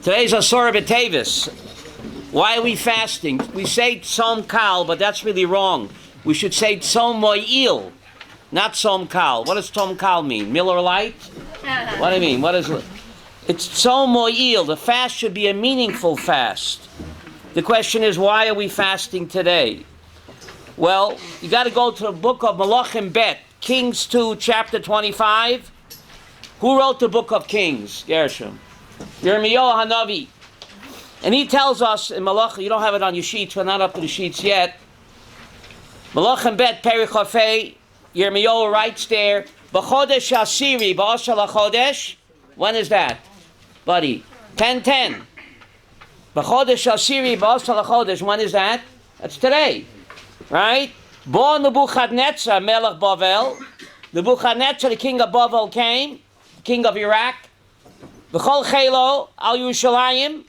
Today's Asura B'Tevis. Why are we fasting? We say Tzom Kal, but that's really wrong. We should say Tzom Mo'il, not Tzom Kal. What does Tzom Kal mean? Miller Lite? What do you mean? What is it? It's Tzom Mo'il. The fast should be a meaningful fast. The question is, why are we fasting today? Well, you got to go to the book of Malachim Bet, Kings 2, chapter 25. Who wrote the book of Kings? Gershom. Yirmiyahu Hanavi. And he tells us in Malachim, you don't have it on your sheets, we're not up to the sheets yet. Malachim Bet, Perich Hafei, Yirmiyahu writes there, B'chodesh Asiri, Ba'ashal HaChodesh. When is that? Buddy. 10:10. B'chodesh Asiri, Ba'ashal HaChodesh. When is that? That's today. Right? Bo Nebuchadnezzar, Melech Bavel. Nebuchadnezzar, the king of Bavel, came, the king of Iraq. V'chol chelo al Yerushalayim.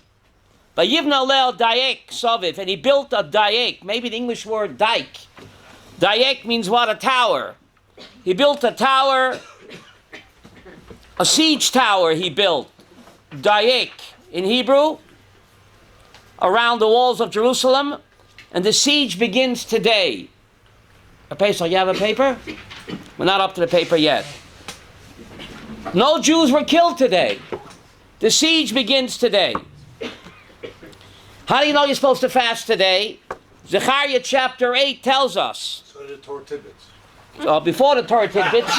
V'yivna leel dayek soviv. And he built a dayek. Maybe the English word dike. Dayek means what? A tower. He built a tower, a siege tower he built. Dayek in Hebrew, around the walls of Jerusalem. And the siege begins today. So you have a paper? We're not up to the paper yet. No Jews were killed today. The siege begins today. How do you know you're supposed to fast today? Zechariah chapter 8 tells us. So the Torah tidbits. Before the Torah tidbits.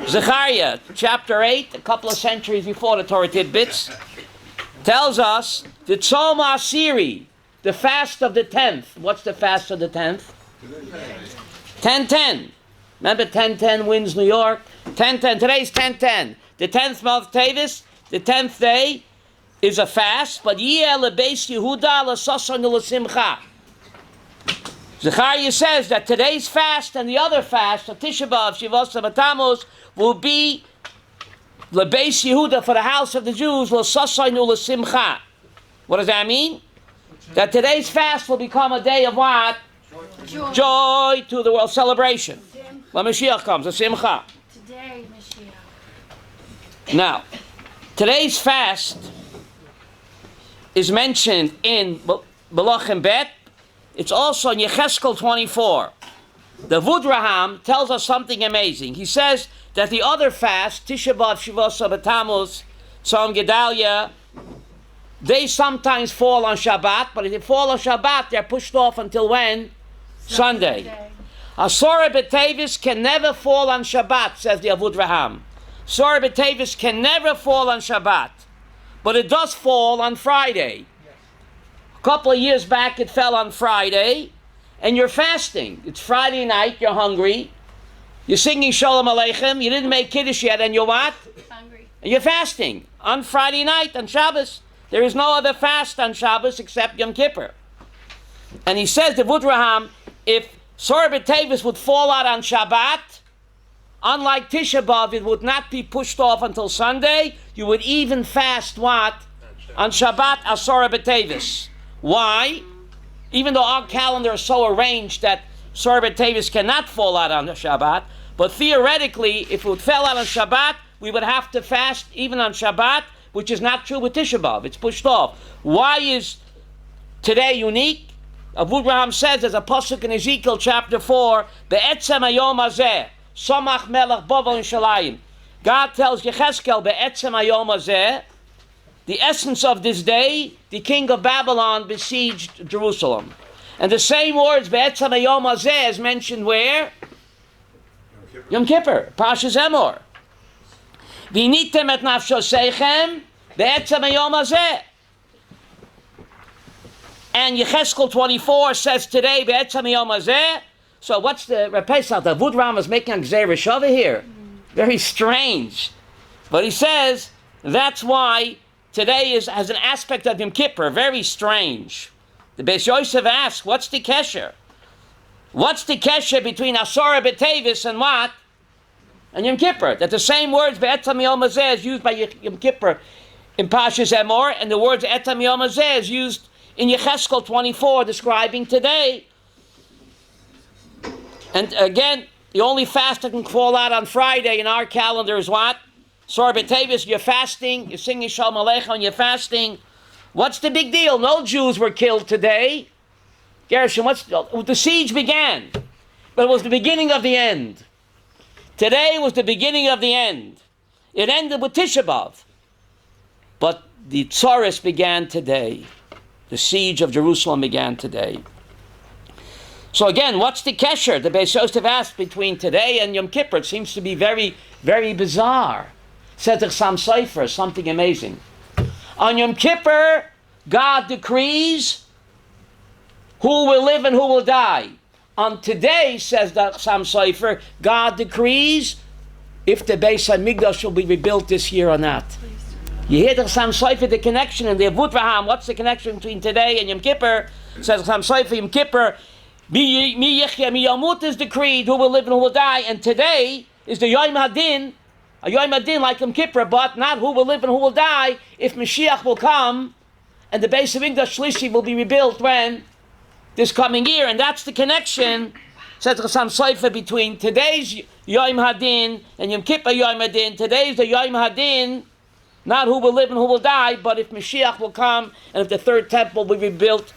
Zechariah chapter 8, a couple of centuries before the Torah tidbits, tells us the Tzom Asiri, the fast of the 10th. What's the fast of the 10th? 10:10. Remember 10:10 wins New York? 10:10. Today's 10:10. The 10th month Tevis, the 10th day, is a fast, but Yeh lebeis Yehuda l'sasan u'lesimcha. Zechariah says that today's fast and the other fast, of Tisha B'Av, Shivos Tammuz, will be lebeis Yehuda for the house of the Jews, l'sasan u'lesimcha. What does that mean? That today's fast will become a day of what? Joy to the world, celebration. When Mashiach comes, a simcha. Today, Mashiach. Now, today's fast is mentioned in Malachim Bet. It's also in Yecheskel 24. The Vudraham tells us something amazing. He says that the other fast, Tisha B'Av, Shivos Tammuz, Tzom Gedalia, they sometimes fall on Shabbat, but if they fall on Shabbat, they're pushed off until when? Sunday. Asura B'Tevis can never fall on Shabbat, says the Avud Raham. Asura B'Tevis can never fall on Shabbat, but it does fall on Friday. A couple of years back, it fell on Friday, and you're fasting. It's Friday night, you're hungry, you're singing Shalom Aleichem, you didn't make Kiddush yet, and you're what? Hungry. And you're fasting on Friday night, on Shabbos. There is no other fast on Shabbos except Yom Kippur. And he says, the Vudraham, if Asura B'Tevis would fall out on Shabbat, unlike Tisha B'Av, it would not be pushed off until Sunday. You would even fast what? On Shabbat, Asura B'Tevis. Why? Even though our calendar is so arranged that Asura B'Tevis cannot fall out on the Shabbat, but theoretically, if it fell out on Shabbat, we would have to fast even on Shabbat, which is not true with Tisha B'Av. It's pushed off. Why is today unique? Avraham says there's a pasuk in Ezekiel chapter 4, Be'etzem hayom hazeh, Samach melech Bavel Shalayim. God tells Yecheskel, Be'etzem hayom hazeh, the essence of this day, the king of Babylon besieged Jerusalem. And the same words, Be'etzem hayom hazeh, is mentioned where? Yom Kippur, Parshas Emor. V'nitem et nafshoseichem, Be'etzem hayom hazeh. And Yecheskel 24 says today, Be'etzem hayom hazeh. So what's the Rabbi? The Vudram is making a Gzeirish over here. Very strange. But he says that's why today has an aspect of Yom Kippur. Very strange. The Beis Yosef asks, what's the kesher? What's the kesher between Asura B'Tevis and what? And Yom Kippur. That the same words Be'etzem hayom hazeh is used by Yom Kippur in Parshas Emor, and the words Be'etzem hayom hazeh is used in Yecheskel 24, describing today. And again, the only fast that can fall out on Friday in our calendar is what? Sor B'Tevis, you're fasting, you're singing Shalom Aleichem, and you're fasting. What's the big deal? No Jews were killed today. Gershon, the siege began, but it was the beginning of the end. Today was the beginning of the end. It ended with Tisha B'Av. But the Tsaris began today. The siege of Jerusalem began today. So again, what's the kesher? The Beis Yosef asked between today and Yom Kippur. It seems to be very, very bizarre. Says the Sam Sofer, something amazing. On Yom Kippur, God decrees who will live and who will die. On today, says the Sam Sofer, God decrees if the Beis HaMikdash will be rebuilt this year or not. You hear the Sam Sofer, the connection in the Avutraham. What's the connection between today and Yom Kippur? Says Sam Sofer, Yom Kippur, Mi Yichya, Mi Yamut is decreed, who will live and who will die. And today is the Yom Hadin, a Yom Hadin like Yom Kippur, but not who will live and who will die. If Mashiach will come, and the Beis HaMikdash Shlishi will be rebuilt when? This coming year. And that's the connection, says Chassam Sofer, between today's Yom Hadin and Yom Kippur Yom Hadin. Today's the Yom Hadin, not who will live and who will die, but if Mashiach will come, and if the third temple will be rebuilt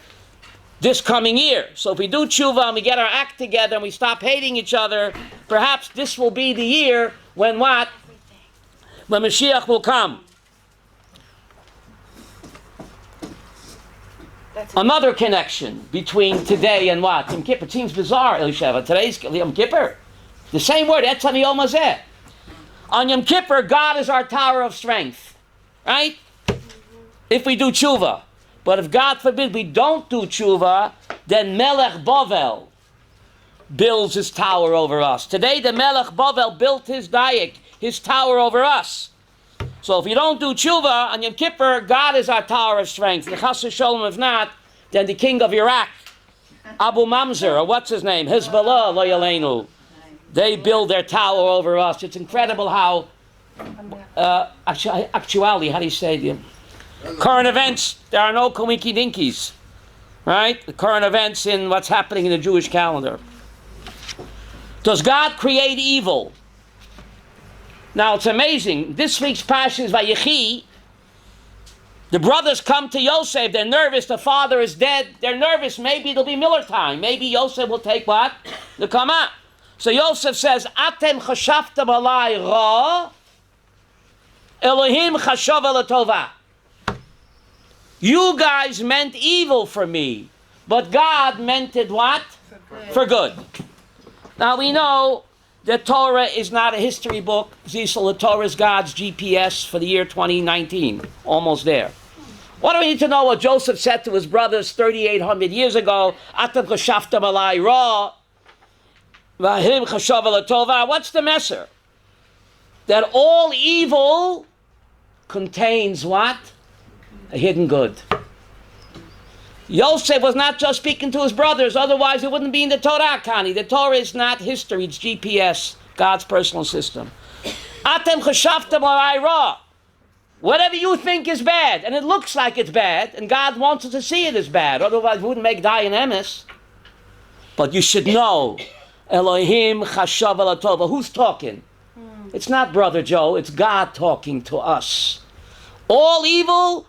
this coming year. So if we do tshuva and we get our act together and we stop hating each other, perhaps this will be the year when what? When Mashiach will come. Another connection between today and what? Yom Kippur. It seems bizarre, Elisheva. Today's Yom Kippur. The same word, Etzam Yom Hazeh. On Yom Kippur, God is our tower of strength. Right? If we do tshuva. But if God forbid we don't do tshuva, then Melech Bavel builds his tower over us. Today the Melech Bavel built his dayik, his tower over us. So if you don't do tshuva on Yom Kippur, God is our tower of strength. The Chas v'Sholom, if not, then the king of Iraq, Abu Mamzer, or what's his name, Hezbollah, Lo Yaleinu, they build their tower over us. It's incredible how, actually, how do you say it? Current events, there are no coinky dinkies, right? The current events in what's happening in the Jewish calendar. Does God create evil? Now it's amazing. This week's Parsha is Vayechi. The brothers come to Yosef. They're nervous. The father is dead. They're nervous. Maybe it'll be Miller time. Maybe Yosef will take what? The Kama. So Yosef says, Atem chashaftem alai ra, Elohim chashav elatova. You guys meant evil for me, but God meant it what? For good. Now we know that Torah is not a history book. Zisel, the Torah is God's GPS for the year 2019. Almost there. What do we need to know what Joseph said to his brothers 3,800 years ago? Atam chashaftem alai ra, v'him chashav elatova. What's the messer? That all evil contains what? A hidden good. Yosef was not just speaking to his brothers, otherwise it wouldn't be in the Torah, Kani. The Torah is not history, it's GPS, God's personal system. Atem chashaftem alai ra. Whatever you think is bad, and it looks like it's bad, and God wants us to see it as bad, otherwise we wouldn't make Dayan Emes. But you should know, Elohim chashav elatova. Who's talking? It's not Brother Joe, it's God talking to us. All evil,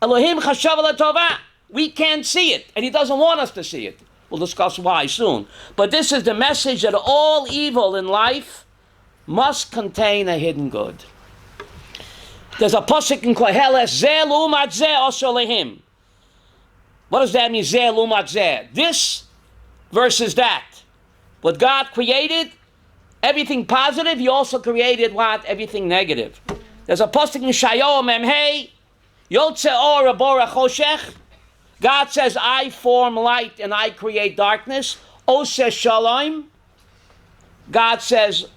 Elohim chashav elatova. We can't see it, and he doesn't want us to see it. We'll discuss why soon. But this is the message that all evil in life must contain a hidden good. There's a pasuk in Koheles, Zeh l'umat zeh osher lehim. What does that mean, Zeh l'umat zeh? This versus that. What God created, everything positive, he also created what? Everything negative. There's a pasuk in Shayo Memhei, Yotze or Abora Choshech. God says, I form light and I create darkness. Oseh Shalom. God says,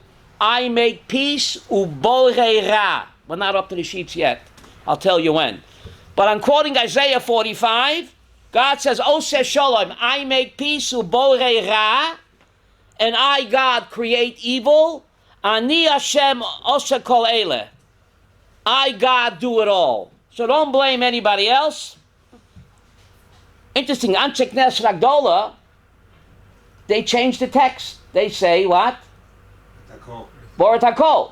I make peace. Uborei ra. We're not up to the sheets yet. I'll tell you when. But I'm quoting Isaiah 45. God says, Oseh Shalom. I make peace. Uborei ra. And I, God, create evil. Ani Hashem oseh kol eleh. I, God, do it all. So don't blame anybody else. Interesting, Anshe Knesset Agdola, they changed the text. They say what? Borat HaKol.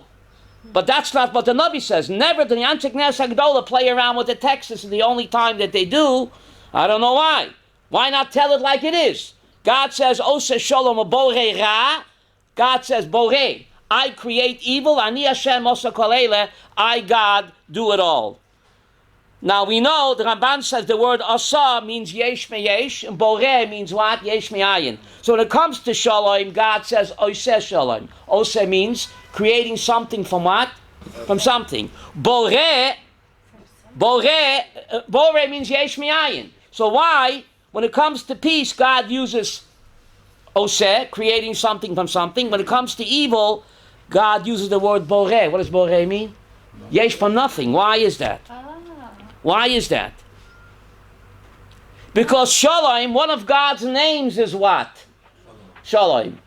But that's not what the Navi says. Never the Anshe Knesset Hagdola play around with the text. This is the only time that they do. I don't know why. Why not tell it like it is? God says, Ose Shalom Borei Ra. God says, Borei. I create evil. Ani Hashem Osa Kol Eile. I, God, do it all. Now we know the Ramban says the word Asa means Yesh Me Yesh, and Borei means what? Yesh Me Ayin. So when it comes to Shalom, God says Ose Shalom. Ose means creating something from what? From something. Borei means Yesh Me Ayin. So why, when it comes to peace, God uses Ose, creating something from something. When it comes to evil, God uses the word Borei. What does Borei mean? Yesh from nothing. Why is that? Why is that? Because Shalom, one of God's names is what? Shalom.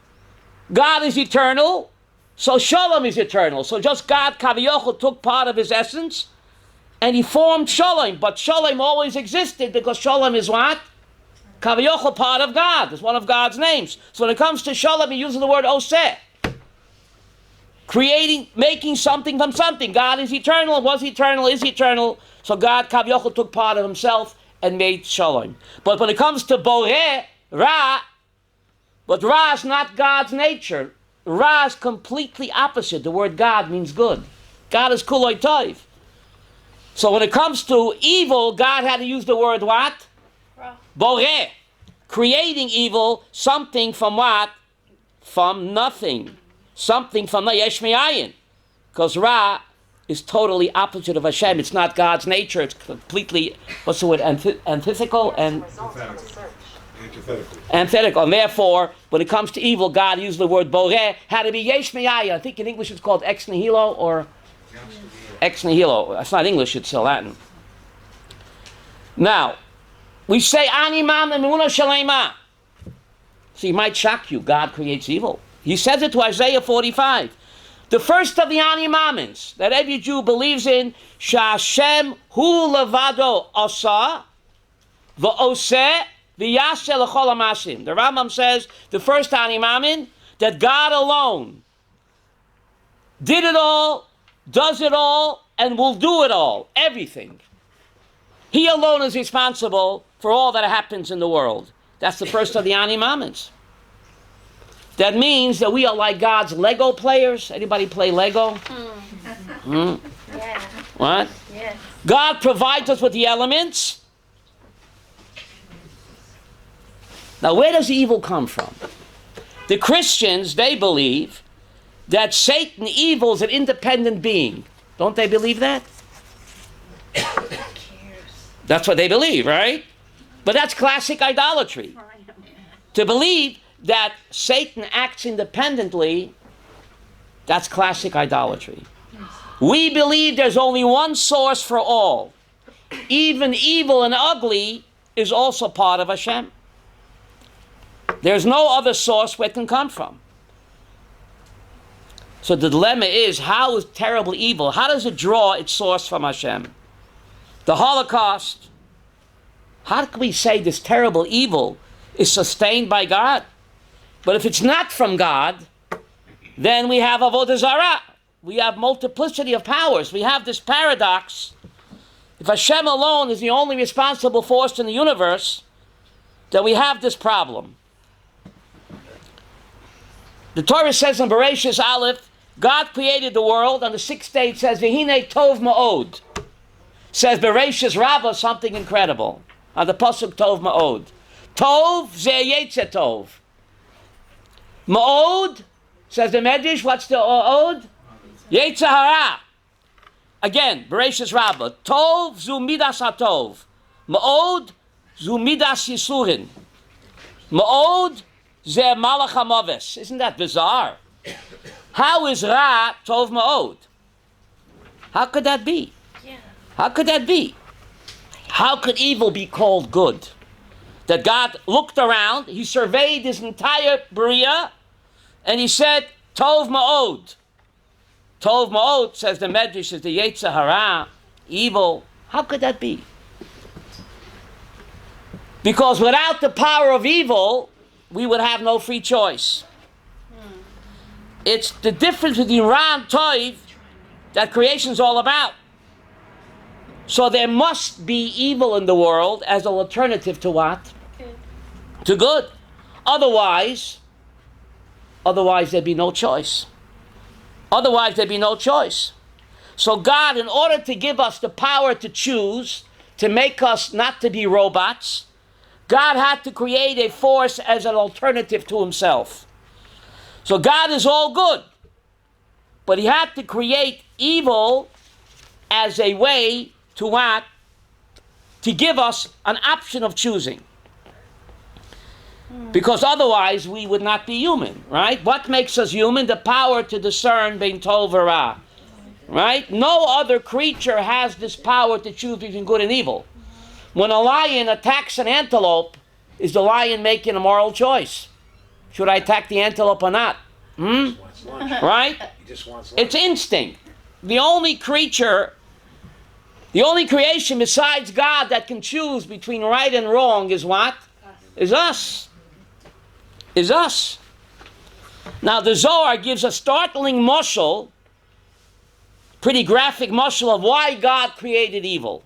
God is eternal, so Shalom is eternal. So just God, Kaviyachol, took part of his essence and he formed Shalom. But Shalom always existed because Shalom is what? Kaviyachol, part of God. It's one of God's names. So when it comes to Shalom, he uses the word Oseh. Creating, making something from something. God is eternal, was eternal, is eternal. So God, Kaviyachol, took part of himself and made Shalom. But when it comes to Borei, Ra, but Ra is not God's nature. Ra is completely opposite. The word God means good. God is Kuloi Tov. So when it comes to evil, God had to use the word what? Ra. Borei. Creating evil, something from what? From nothing. Something from the Yesh Me Ayin. Because Ra is totally opposite of Hashem. It's not God's nature. It's completely, what's the word, antithetical and antithetical. And therefore, when it comes to evil, God used the word Borei. Had to be Yesh Me Ayin. I think in English it's called ex nihilo or ex nihilo. It's not English, it's Latin. Now, we say Ani Mam Emunah Shalema. So it might shock you. God creates evil. He says it to Isaiah 45. The first of the Animamins that every Jew believes in, Shashem hu levado asa, v'oseh v'yaseh l'chol ha'masim. The Rambam says the first Animamin that God alone did it all, does it all, and will do it all. Everything. He alone is responsible for all that happens in the world. That's the first of the Animamins. That means that we are like God's Lego players. Anybody play Lego? Yeah. What? Yes. God provides us with the elements. Now, where does evil come from? The Christians, they believe that Satan, evil, is an independent being. Don't they believe that? That's what they believe, right? But that's classic idolatry. To believe that Satan acts independently, that's classic idolatry. We believe there's only one source for all. Even evil and ugly is also part of Hashem. There's no other source where it can come from. So the dilemma is, how is terrible evil? How does it draw its source from Hashem? The Holocaust. How can we say this terrible evil is sustained by God? But if it's not from God, then we have Avodah Zarah. We have multiplicity of powers. We have this paradox. If Hashem alone is the only responsible force in the universe, then we have this problem. The Torah says in Bereshis Aleph, God created the world. On the sixth day it says, V'hinei tov ma'od. Says Bereshis Rabbah, something incredible. On the pasuk tov ma'od. Tov ze yetze tov. Ma'od, says the Medrash, what's the Od? Yetzer hara. Again, Bereshis Rabbah. Tov zu midas hatov. Ma'od zu midas yisurin. Ma'od ze malach hamaves. Isn't that bizarre? How is Ra tov ma'od? How could that be? How could that be? How could evil be called good? That God looked around, he surveyed his entire Bria, and he said, Tov Ma'od. Tov Ma'od, says the Medrash, is the Yetzer Hara, evil. How could that be? Because without the power of evil, we would have no free choice. It's the difference between Ra and Tov that creation's all about. So there must be evil in the world as an alternative to what? Good. To good. Otherwise there'd be no choice. Otherwise there'd be no choice. So God, in order to give us the power to choose, to make us not to be robots, God had to create a force as an alternative to himself. So God is all good, but he had to create evil as a way to what? To give us an option of choosing. Because otherwise we would not be human, right? What makes us human? The power to discern bein tov v'ra, right? No other creature has this power to choose between good and evil. When a lion attacks an antelope, is the lion making a moral choice? Should I attack the antelope or not? Right? He just wants lunch. It's instinct. The only creation besides God that can choose between right and wrong is what? Is us. Is us. Now the Zohar gives a startling mashal, pretty graphic mashal of why God created evil.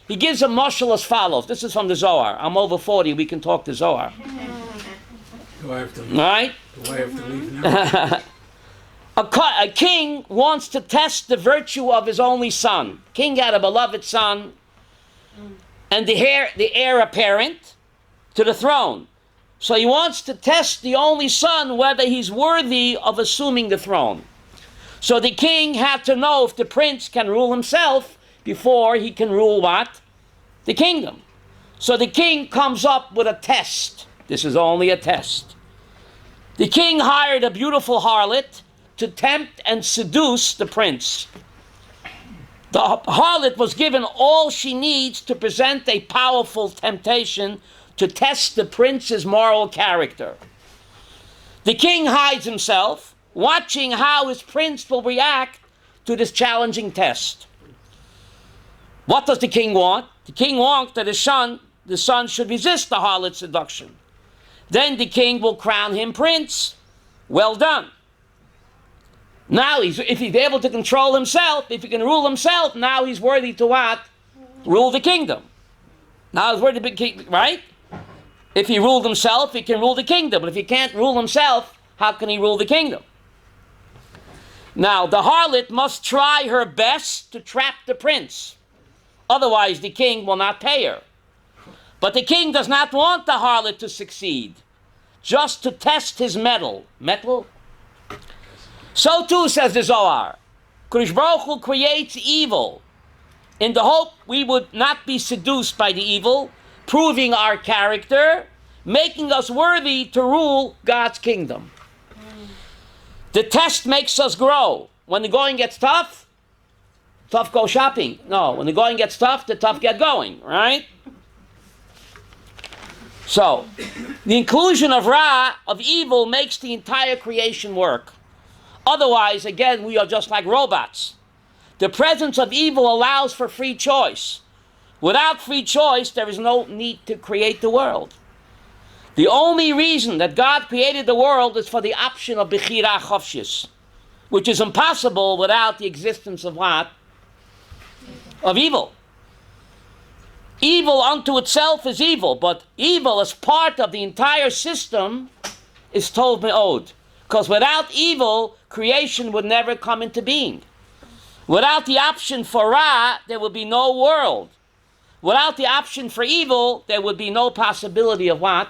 He gives a mashal as follows. This is from the Zohar. I'm over 40, we can talk the Zohar. Do I have to leave? Right? Do I have to leave now? A king wants to test the virtue of his only son. King had a beloved son and the heir apparent to the throne. So he wants to test the only son whether he's worthy of assuming the throne. So the king had to know if the prince can rule himself before he can rule what? The kingdom. So the king comes up with a test. This is only a test. The king hired a beautiful harlot to tempt and seduce the prince. The harlot was given all she needs to present a powerful temptation to test the prince's moral character. The king hides himself, watching how his prince will react to this challenging test. What does the king want? The king wants that the son should resist the harlot's seduction. Then the king will crown him prince. Well done. Now, if he's able to control himself, if he can rule himself, now he's worthy to what? Rule the kingdom. Now he's worthy to be king, right? If he ruled himself, he can rule the kingdom. But if he can't rule himself, how can he rule the kingdom? Now, the harlot must try her best to trap the prince. Otherwise, the king will not pay her. But the king does not want the harlot to succeed, just to test his mettle. Mettle? So too, says the Zohar, Kadosh Baruch Hu creates evil in the hope we would not be seduced by the evil, proving our character, making us worthy to rule God's kingdom. The test makes us grow. When the going gets tough, tough go shopping. No, when the going gets tough, the tough get going, right? So, the inclusion of Ra, of evil, makes the entire creation work. Otherwise, again, we are just like robots. The presence of evil allows for free choice. Without free choice, there is no need to create the world. The only reason that God created the world is for the option of Bechira Chofshis, which is impossible without the existence of what? Of evil. Evil unto itself is evil, but evil as part of the entire system is Tov Me'od. Because without evil, creation would never come into being. Without the option for Ra, there would be no world. Without the option for evil, there would be no possibility of what?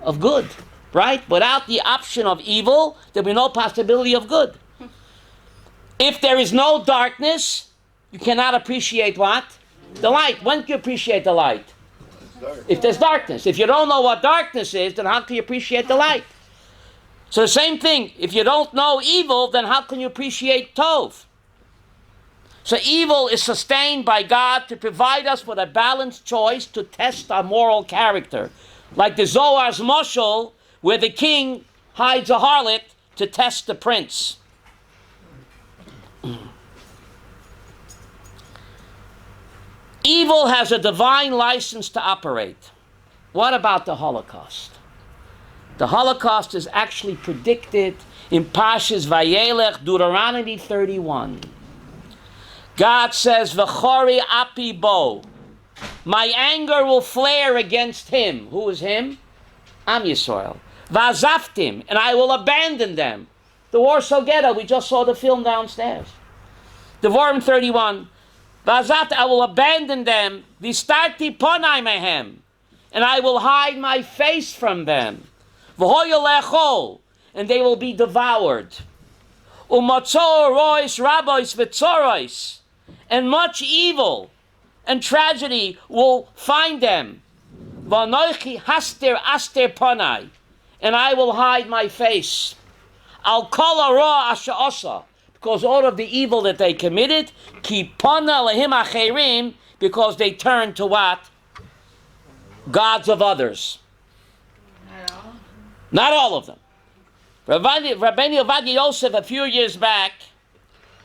Of good, right? Without the option of evil, there would be no possibility of good. If there is no darkness, you cannot appreciate what? The light. When can you appreciate the light? If there's darkness. If you don't know what darkness is, then how can you appreciate the light? So the same thing, if you don't know evil, then how can you appreciate Tov? So evil is sustained by God to provide us with a balanced choice to test our moral character. Like the Zohar's mashal, where the king hides a harlot to test the prince. Evil has a divine license to operate. What about the Holocaust? The Holocaust is actually predicted in Parshas Vayelech, Deuteronomy 31. God says, V'chori api bo. My anger will flare against him. Who is him? Am Yisrael. Vazaftim, and I will abandon them. The Warsaw Ghetto, we just saw the film downstairs. Devarim 31. Vazaft, I will abandon them. Vistarti ponai mehem, and I will hide my face from them. V'hoyolechol, and they will be devoured. Umatzor rois rabbis v'tzorois, and much evil and tragedy will find them. V'anoichi haster aster ponai, and I will hide my face. Al kol hara asher asa, because all of the evil that they committed, ki pona lehim acherim, because they turned to what? Gods of others. Not all of them. Rabbi Ovadia Yosef, a few years back,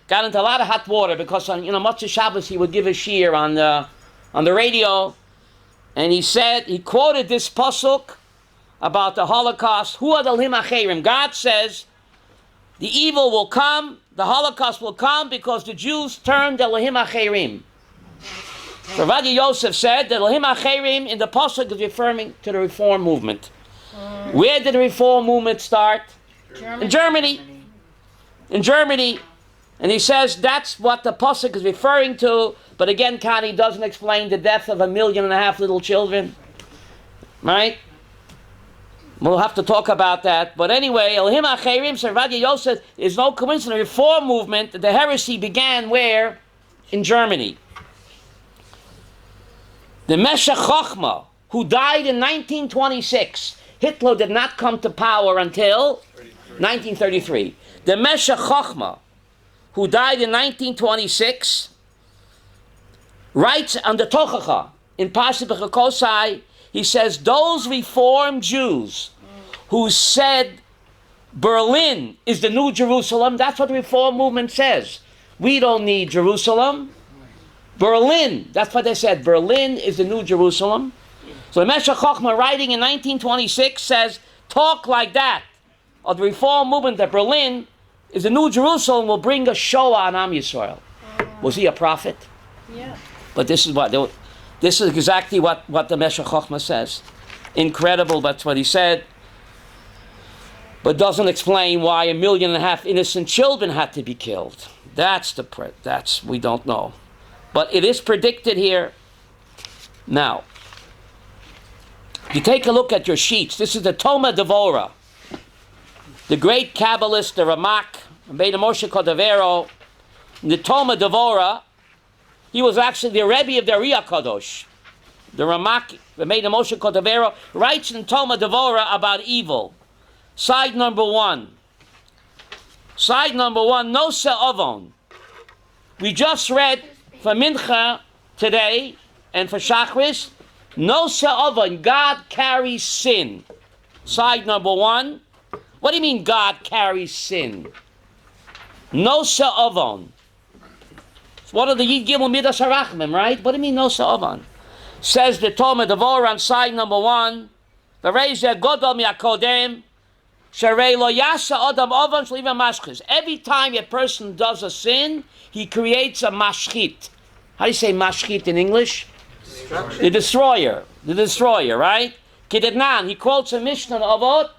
got into a lot of hot water because on Motzei Shabbos he would give a shiur on the radio, and he quoted this pasuk about the Holocaust. Hu ad elohim acherim. God says the evil will come, the Holocaust will come because the Jews turned Elohim acherim. Rabbi Yosef said that Elohim acherim in the pasuk is referring to the Reform movement. Where did the Reform movement start? In Germany. In Germany. And he says that's what the pasuk is referring to. But again, Connie doesn't explain the death of 1.5 million little children. Right? We'll have to talk about that. But anyway, Elohim Acherim, Rabbi Yosef, is no coincidence. The Reform movement, the heresy began where? In Germany. The Meshech Chochmah, who died in 1926. Hitler did not come to power until 1933. The Meshech Chochmah, who died in 1926, writes on the Tochacha in Parshas Bechakosai. He says those Reformed Jews who said Berlin is the new Jerusalem, that's what the Reform movement says. We don't need Jerusalem. Berlin, that's what they said. Berlin is the new Jerusalem. So the Meshech Chochmah, writing in 1926, says, talk like that of the Reform movement that Berlin is the new Jerusalem will bring a Shoah on Am Yisrael. Was he a prophet? Yeah. But this is exactly what the Meshech Chochmah says. Incredible, that's what he said. But doesn't explain why 1.5 million innocent children had to be killed. That's we don't know. But it is predicted here. Now, you take a look at your sheets. This is the Toma Devora. The great Kabbalist, the Ramak, Beit Moshe Cordovero, the Toma Devora. He was actually the Rabbi of the Riyah Kadosh. The Ramak, Beit Moshe Cordovero, writes in Toma Devora about evil. Side number 1. Side number 1, no se'ovon. We just read for Mincha today and for Shachris, no se'ovon, God carries sin. Side number 1. What do you mean God carries sin? No se'ovon. What are the Yid Gimel Midas HaRachmim, right? What do you mean no se'ovon? Says the Toma Devora on side number 1, V'reizeh godol mi'akodem, sharei lo yasa adam ovon shliva mashchis. Every time a person does a sin, he creates a mashchit. How do you say mashchit in English? The destroyer. The destroyer, right? Kedetnan, he quotes a Mishnah Avot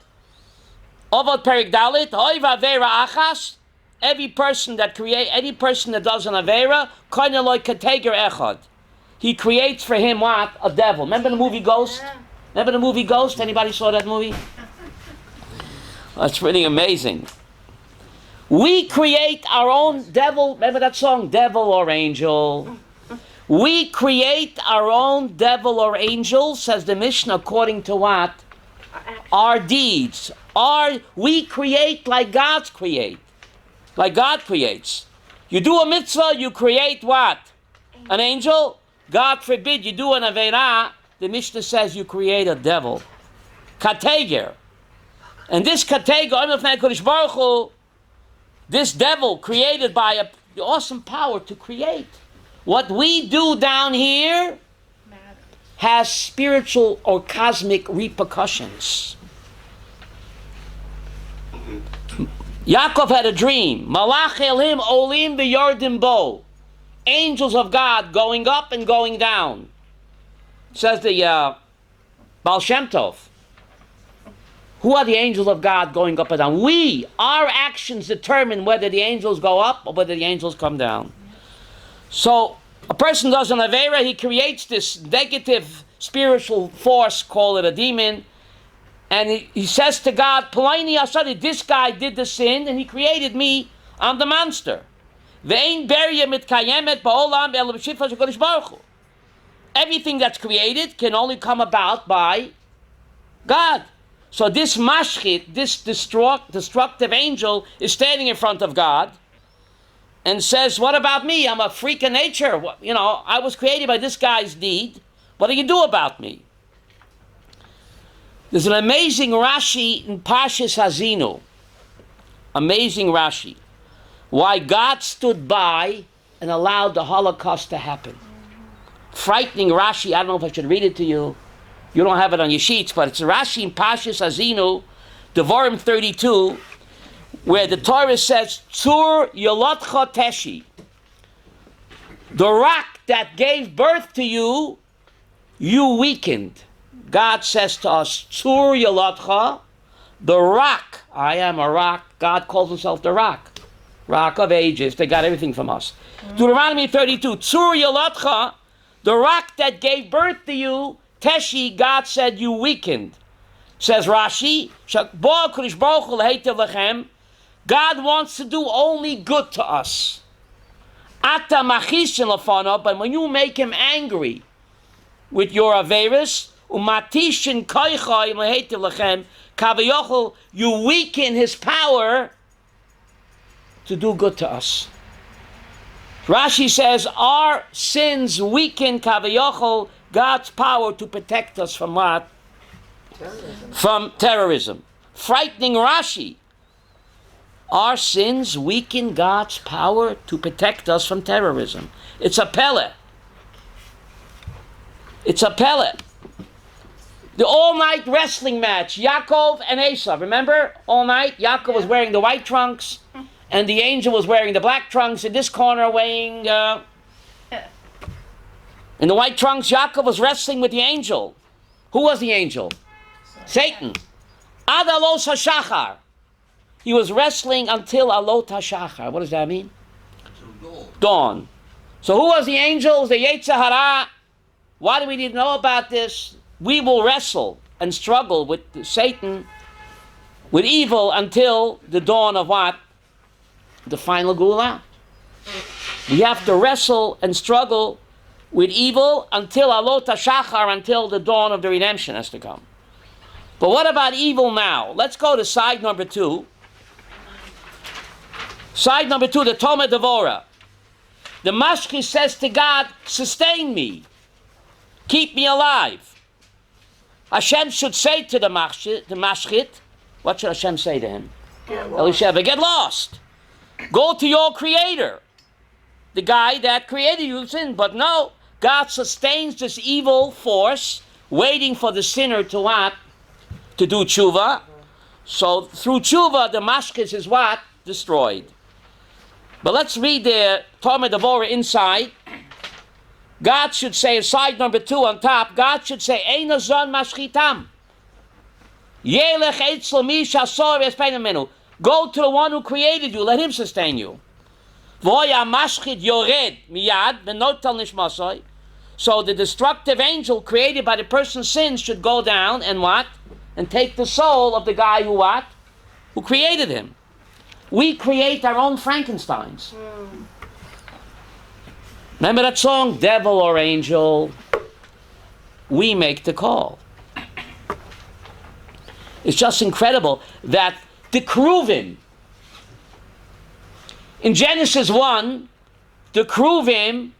Perik Dalit, Hoiva Avera Achas. Any person that does an Avera, Koine Loi Kateger Echad. He creates for him what? A devil. Remember the movie Ghost? Remember the movie Ghost? Anybody saw that movie? That's really amazing. We create our own devil. Remember that song, Devil or Angel? We create our own devil or angel, says the Mishnah, according to what? Our deeds. We create like God creates. Like God creates. You do a mitzvah, you create what? An angel? God forbid you do an Aveirah, the Mishnah says you create a devil. Kateger. And this Kateger, this devil created by the awesome power to create. What we do down here has spiritual or cosmic repercussions. Yaakov had a dream. Malach Elohim olim v'yordim bo. Angels of God going up and going down. Says the Baal Shem Tov. Who are the angels of God going up and down? Our actions determine whether the angels go up or whether the angels come down. So, a person does an Avera, he creates this negative spiritual force, call it a demon, and he says to God, Palaini Asadi, this guy did the sin, and he created me, I'm the monster. Everything that's created can only come about by God. So this mashchit, this destructive angel, is standing in front of God and says, what about me? I'm a freak of nature. I was created by this guy's deed. What do you do about me? There's an amazing Rashi in Parshas Hazinu. Amazing Rashi. Why God stood by and allowed the Holocaust to happen. Frightening Rashi. I don't know if I should read it to you. You don't have it on your sheets, but it's Rashi in Parshas Hazinu, Devarim 32, where the Torah says, Tzur Yolotcha Teshi. The rock that gave birth to you, you weakened. God says to us, Tzur Yolotcha, the rock. I am a rock. God calls himself the rock. Rock of ages. They got everything from us. Deuteronomy 32, Tzur Yolotcha, the rock that gave birth to you, Teshi, God said, you weakened. Says Rashi, God wants to do only good to us. But when you make him angry with your Averis, you weaken his power to do good to us. Rashi says, our sins weaken Kavayochel, God's power to protect us from what? From terrorism. Frightening Rashi. Our sins weaken God's power to protect us from terrorism. It's a pele. It's a pele. The all-night wrestling match, Yaakov and Esav. Remember? All night, Yaakov was wearing the white trunks, and the angel was wearing the black trunks. In this corner, weighing... in the white trunks, Yaakov was wrestling with the angel. Who was the angel? Satan. Ad alos hashachar. He was wrestling until alot hashachar. What does that mean? Dawn. So who was the angels? The Yetzer Hara. Why do we need to know about this? We will wrestle and struggle with Satan, with evil, until the dawn of what? The final Gula. We have to wrestle and struggle with evil until Alot HaShachar, until the dawn of the redemption has to come. But what about evil now? Let's go to side number 2. Side number 2, the Talmud Devora. The Mashki says to God, sustain me. Keep me alive. Hashem should say to the Mashchit, what should Hashem say to him? Elisheva, get lost. Go to your creator. The guy that created you sinned, but no. God sustains this evil force, waiting for the sinner to what? To do tshuva. So through tshuva, the mashkis is what? Destroyed. But let's read the Talmud Devora inside. God should say, side number 2 on top, God should say, Ein hazon mashchitam. Yelech etzel mi shasor v'espeinu menu. Go to the one who created you, let him sustain you. V'hoya mashchit yored miyad v'notal nishmasoi. So the destructive angel created by the person's sins should go down and what? And take the soul of the guy who what? Who created him. We create our own Frankensteins. Remember that song, Devil or Angel? We make the call. It's just incredible that the Kruvim, in Genesis 1, the Kruvim,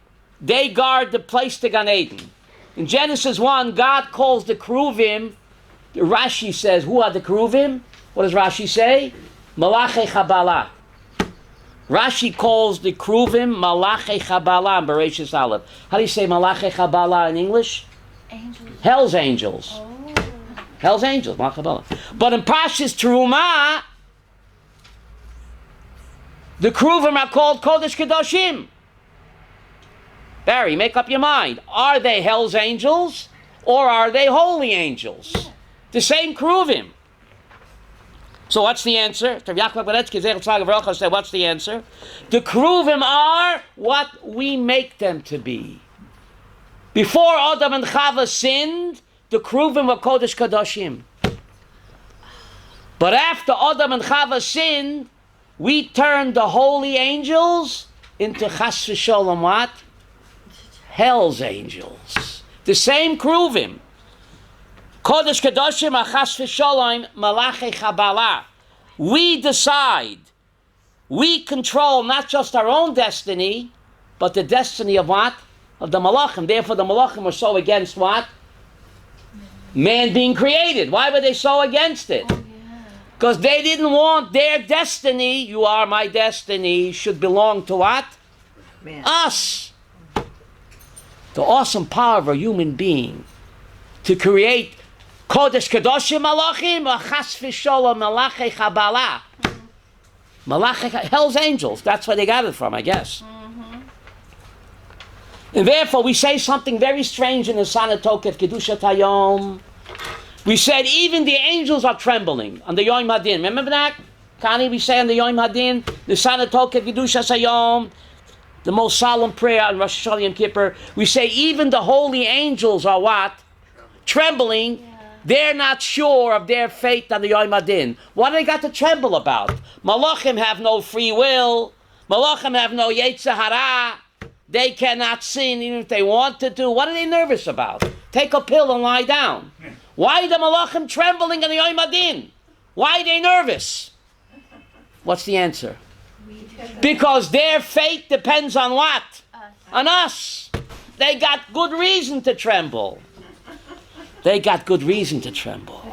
they guard the place to Gan Eden. In Genesis 1, God calls the Kruvim, Rashi says, who are the Kruvim? What does Rashi say? Malachei Chabalah. Rashi calls the Kruvim Malachei Chabalah in Bereshis Aleph. How do you say Malachei Chabalah in English? Angels. Hell's angels. Oh. Hell's angels, Malachei Chabalah. But in Parshas Terumah, The Kruvim are called Kodesh Kedoshim. Barry, make up your mind. Are they hell's angels or are they holy angels? The same Kruvim. So what's the answer? What's the answer? The Kruvim are what we make them to be. Before Adam and Chava sinned, the Kruvim were Kodesh Kadoshim. But after Adam and Chava sinned, we turned the holy angels into Chas v'Sholom what? Hell's angels. The same Kruvim. Kodesh Kadoshim Achas v'Sholom Malachei Chabala. We decide, we control not just our own destiny, but the destiny of what? Of the Malachim. Therefore the Malachim were so against what? Man being created. Why were they so against it? Because they didn't want their destiny, you are my destiny, should belong to what? Man. Us. The awesome power of a human being to create Kodesh Kedoshim Malachim, Achas v'Sholom Malachei Chabala. Malachei, hell's angels. That's where they got it from, I guess. And therefore, we say something very strange in the Sanatokef Kedushat Hayom. We said even the angels are trembling on the Yom Hadin. Remember that? Connie, we say on the Yom Hadin, the Sanatokef Kedushat Hayom, the most solemn prayer on Rosh Hashanah Yom Kippur. We say even the holy angels are what? Trembling. They're not sure of their fate on the Yom Hadin. What do they got to tremble about? Malachim have no free will. Malachim have no Yetzer Hara. They cannot sin even if they want to do. What are they nervous about? Take a pill and lie down. Why are the Malachim trembling on the Yom Hadin? Why are they nervous? What's the answer? Because their fate depends on what? On us. They got good reason to tremble. They got good reason to tremble.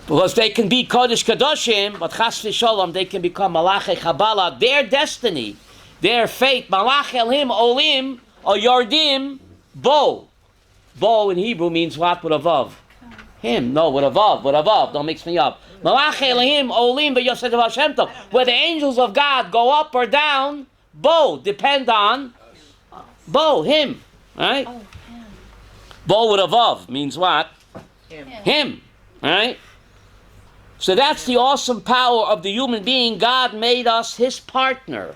Because they can be Kodesh Kadoshim, but Chas v'Sholom, they can become Malachei Chabala. Their destiny, their fate, Malach Elohim Olim, or Yordim, Bo. Bo in Hebrew means what with a vav? Him. No, with a vav. Don't mix me up. Malach Elohim Olim B'Yosef Hashem Tov. Where the angels of God go up or down, Bo, depend on Bo, him. Right? Bo with a vav means what? Him. Right? So that's the awesome power of the human being. God made us his partner.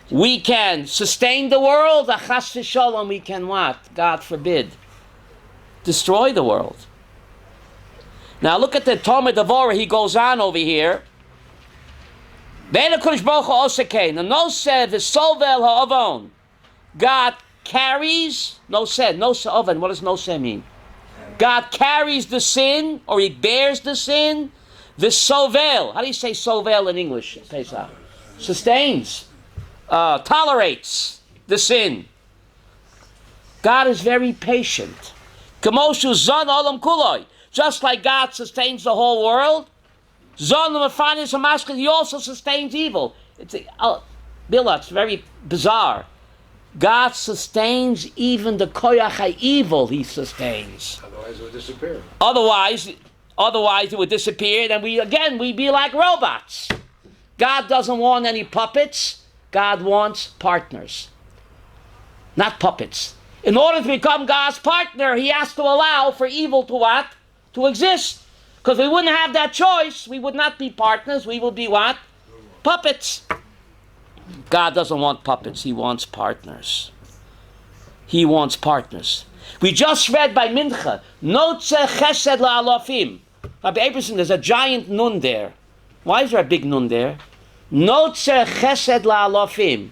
We can sustain the world, achas v'sholom, we can what? God forbid. Destroy the world. Now look at the Talmud Devorah, he goes on over here. God carries, no oven, what does no se mean? God carries the sin, or he bears the sin. The sovel, how do you say sovel in English? Pesach. Sustains. Tolerates the sin. God is very patient. Kamoshu zon olam kuloi. Just like God sustains the whole world, zon l'mafanis ha'mashkin, he also sustains evil. It's very bizarre. God sustains even the koyach ha'evil, he sustains. Otherwise it would disappear. Otherwise it would disappear, and we'd be like robots. God doesn't want any puppets. God wants partners, not puppets. In order to become God's partner, he has to allow for evil to what? To exist. Because we wouldn't have that choice. We would not be partners. We would be what? Puppets. God doesn't want puppets. He wants partners. He wants partners. We just read by Mincha, Notze Chesed La'alofim. Rabbi Abrahamson, there's a giant nun there. Why is there a big nun there? Notze Chesed La'alofim.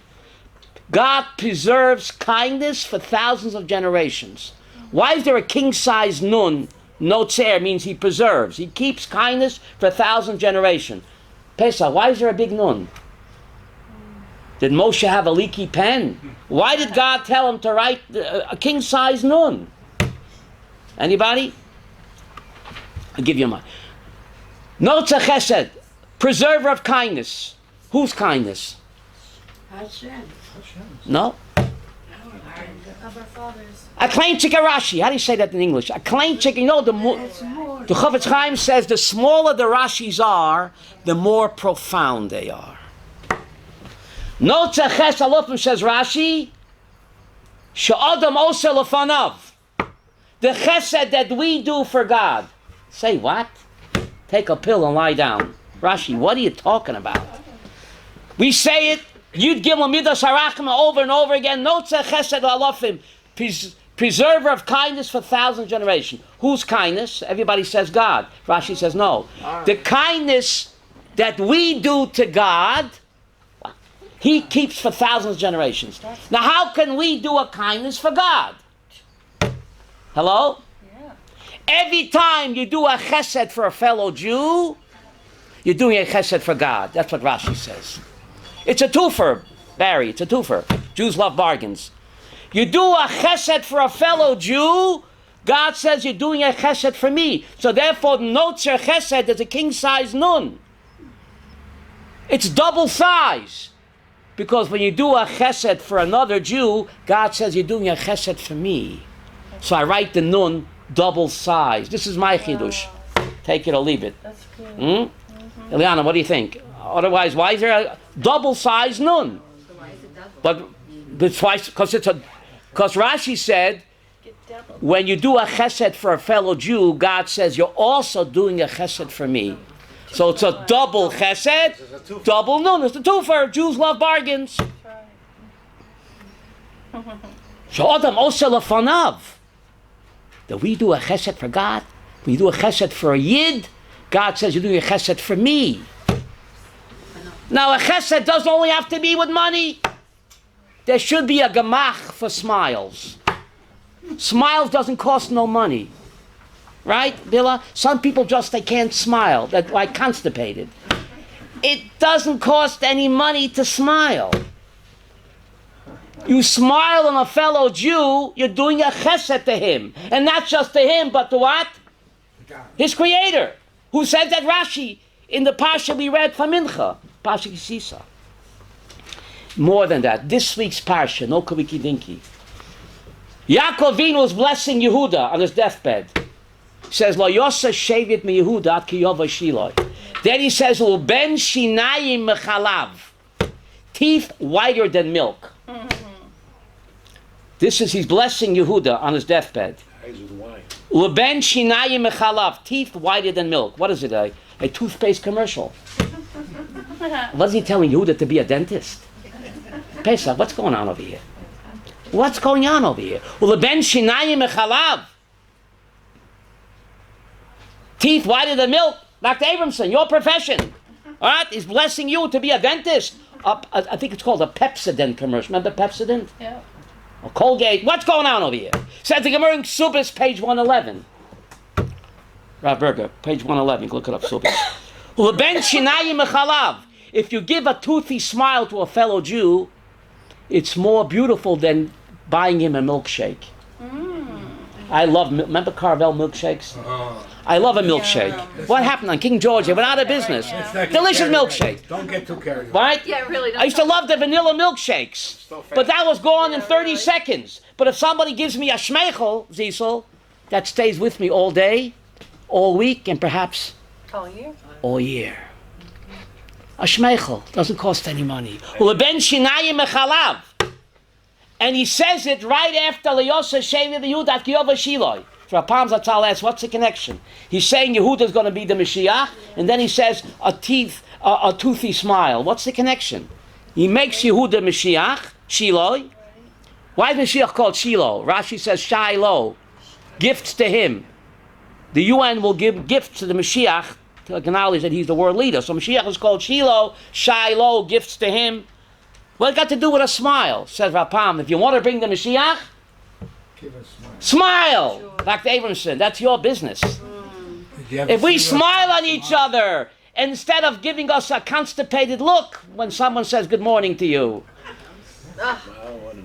God preserves kindness for thousands of generations. Why is there a king-sized nun? Notzer means he preserves. He keeps kindness for 1,000 generations. Pesach, why is there a big nun? Did Moshe have a leaky pen? Why did God tell him to write a king-sized nun? Anybody? I'll give you mine. Notze Chesed, preserver of kindness. Whose kindness? Hashem. No. Of our fathers. A klein chicken Rashi. How do you say that in English? A klein chicken. You know, the Chofetz Chaim says the smaller the Rashis are, the more profound they are. No tzeches alofim, says Rashi. She'adam oser lefanav. The chesed that we do for God. Say what? Take a pill and lie down. Rashi, what are you talking about? We say it, Yud Gimel Midas Harachim, over and over again. Notzeh Chesed Alofim, preserver of kindness for 1,000 generations. Whose kindness? Everybody says God. Rashi says no. The kindness that we do to God, He keeps for thousands of generations. Now, how can we do a kindness for God? Hello? Yeah. Every time you do a chesed for a fellow Jew, you're doing a chesed for God. That's what Rashi says. It's a twofer, Barry. It's a twofer. Jews love bargains. You do a chesed for a fellow Jew, God says you're doing a chesed for me. So therefore, notzer chesed is a king-size nun. It's double size. Because when you do a chesed for another Jew, God says you're doing a chesed for me. So I write the nun double size. This is my chidush. Take it or leave it. That's good. Eliana, what do you think? Otherwise, why is there a double size nun? Why is it double? But twice, because Rashi said, Get double. when you do a chesed for a fellow Jew, God says you're also doing a chesed for me. So it's a double chesed, double nun. It's the twofer. Jews love bargains. She'adam oser lefanav. That we do a chesed for God, we do a chesed for a Yid, God says you're doing a chesed for me. Now a chesed doesn't only have to be with money. There should be a gemach for smiles. Smiles doesn't cost no money. Right, Billa? Some people they can't smile. They're like constipated. It doesn't cost any money to smile. You smile on a fellow Jew, you're doing a chesed to him. And not just to him, but to what? His creator. Who said that Rashi in the Parsha we read from Mincha. Parsha Kisisa. More than that, this week's Parsha, no Kaviki Dinki. Yaakov Avinu was blessing Yehuda on his deathbed. He says, Lo Yosa Shavit mi Yehuda ki Yova Shiloi. Then he says, Ben Shinayim mechalav. Teeth whiter than milk. This is, he's blessing Yehuda on his deathbed. Eyes with wine. Leben shinayim mechalav, teeth whiter than milk. What is it, a toothpaste commercial? Wasn't he telling Yehuda to be a dentist? Pesach, what's going on over here? What's going on over here? Leben shinayim mechalav. Teeth whiter than milk. Dr. Abramson, your profession. All right, he's blessing you to be a dentist. I think it's called a Pepsodent commercial. Remember Pepsodent? Yeah. Or Colgate. What's going on over here? Says the Gemara in Subis, page 111. Rav Berger, page 111. You can look it up, Subis. Leben shinayim mechalav. If you give a toothy smile to a fellow Jew, it's more beautiful than buying him a milkshake. I love, remember Carvel milkshakes? I love a milkshake. What happened on King George? They went out of business. Yeah. Let's not get Delicious carried away. milkshake. Don't get too carried away. Right? Yeah, really. I used to love the vanilla milkshakes. But that was gone in 30 seconds. But if somebody gives me a shmeichel, Ziesel, that stays with me all day, all week, and perhaps All year. all year. A shmeichel doesn't cost any money. Leben shinayim mechalav. And he says it right after Leyosa Shevi Yehuda Kiyova Shiloi. So Rapam Zatzal asks, what's the connection? He's saying Yehuda's going to be the Mashiach, and then he says a toothy smile. What's the connection? He makes Yehuda Mashiach, Shiloi. Why is Mashiach called Shiloh? Rashi says Shiloh. Gifts to him. The UN will give gifts to the Mashiach to acknowledge that he's the world leader. So Mashiach is called Shiloh, Shiloh, gifts to him. What it got to do with a smile? Says Rapam. If you want to bring the Mashiach, Give us smile. smile. Dr. Abramson, that's your business. Did you ever If we see smile on each other, instead of giving us a constipated look when someone says good morning to you,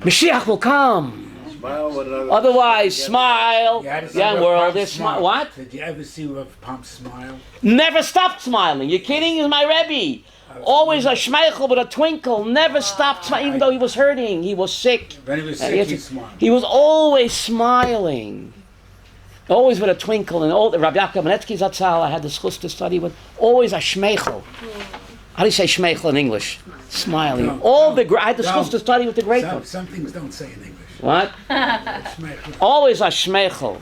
Mashiach will come. Smile with another. Otherwise, smile. You had to see Young Rav world Pump is smile. What? Did you ever see Rav Pump smile? Never stopped smiling. You kidding? He's my Rebbe. Always a shmeichel with a twinkle. Never stopped smiling, even though he was hurting. He was sick. When he was sick, he smiled. He was always smiling. Always with a twinkle. And all, Rabbi Yaakov Manetsky Zatzal, I had the schus to study with. Always a shmeichel. How do you say shmeichel in English? Smiling. I had the schus to study with the great ones. Some things don't say in English. What? Shmeichel. Always a shmeichel.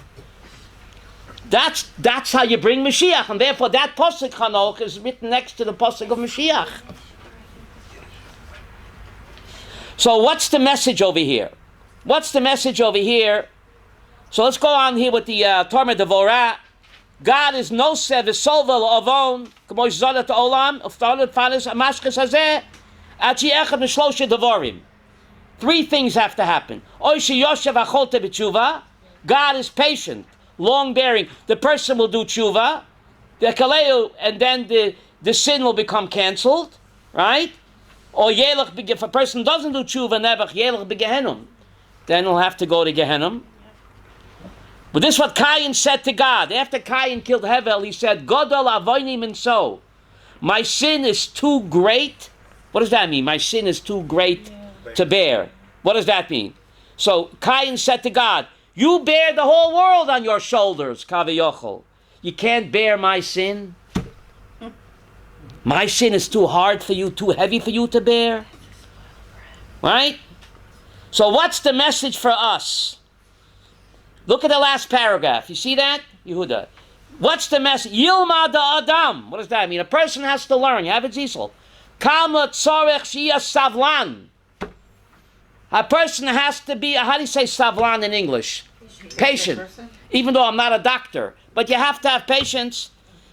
That's how you bring Mashiach, and therefore that pasuk Chanoch is written next to the pasuk of Mashiach. So what's the message over here? What's the message over here? So let's go on here with the Torah Devorah. God is no v'solvel avon k'mo shzadat olam uftalet fanis amashkes hazeh achi echad mishloshe devorim. Three things have to happen. Oy sheyoshev acholte b'tshuva. God is patient, long-bearing. The person will do tshuva, and then the sin will become cancelled, right? Or yelech, if a person doesn't do tshuva, nevach yelech begehenom, then he'll have to go to Gehenom. But this is what Cain said to God. After Cain killed Hevel, he said, Godol avonim and so. My sin is too great. What does that mean? My sin is too great to bear. What does that mean? So Cain said to God, you bear the whole world on your shoulders, Kaviyochel. You can't bear my sin. My sin is too hard for you, too heavy for you to bear. Right? So what's the message for us? Look at the last paragraph. You see that? Yehuda. What's the message? Yilma da Adam. What does that mean? A person has to learn. You have it, Zisel. Kama tzorech shia savlan. A person has to be, how do you say savlan in English? Patient. Even though I'm not a doctor. But you have to have patience.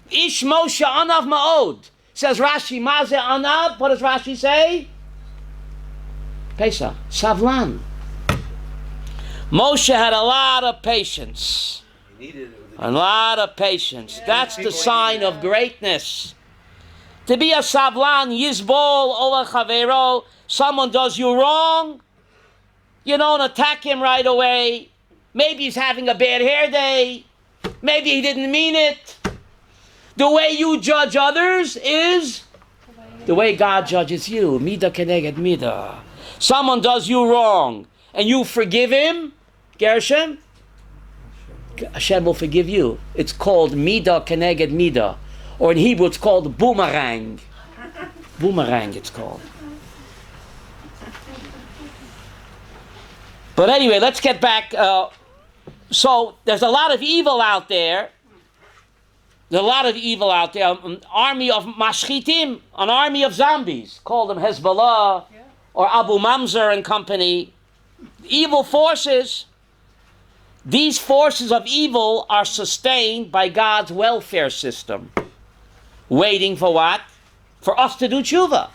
Ish Moshe anav ma'od. Says Rashi, maze anav. What does Rashi say? Pesach. Savlan. Moshe had a lot of patience. A lot of patience. That's the sign of greatness. To be a savlan, yizbol, ola chavero, someone does you wrong, you don't attack him right away. Maybe he's having a bad hair day. Maybe he didn't mean it. The way you judge others is the way God judges you. Mida keneged mida. Someone does you wrong, and you forgive him, Gershom, Hashem will forgive you. It's called Mida Keneged Mida. Or in Hebrew it's called boomerang. Boomerang it's called. But anyway, let's get back. So there's a lot of evil out there. There's a lot of evil out there. An army of mashchitim, an army of zombies. Call them Hezbollah or Abu Mamzer and company. Evil forces. These forces of evil are sustained by God's welfare system. Waiting for what? For us to do tshuva.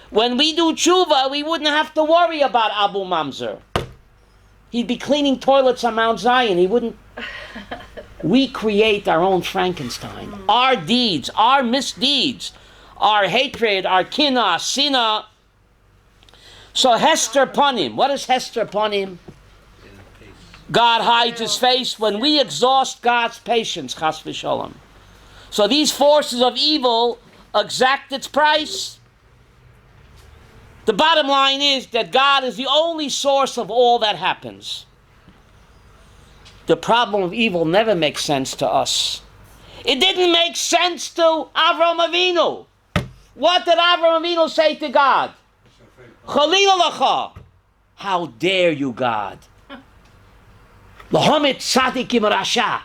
When we do tshuva, we wouldn't have to worry about Abu Mamzer. He'd be cleaning toilets on Mount Zion. He wouldn't. We create our own Frankenstein. Our deeds, our misdeeds, our hatred, our kina, sina. So Hester Panim. What is Hester Panim? God hides his face when we exhaust God's patience, chas v'sholom. So these forces of evil exact its price. The bottom line is that God is the only source of all that happens. The problem of evil never makes sense to us. It didn't make sense to Avram Avinu. What did Avram Avinu say to God? Chalil alacha. How dare you, God? Lahamit tzadikim rasha.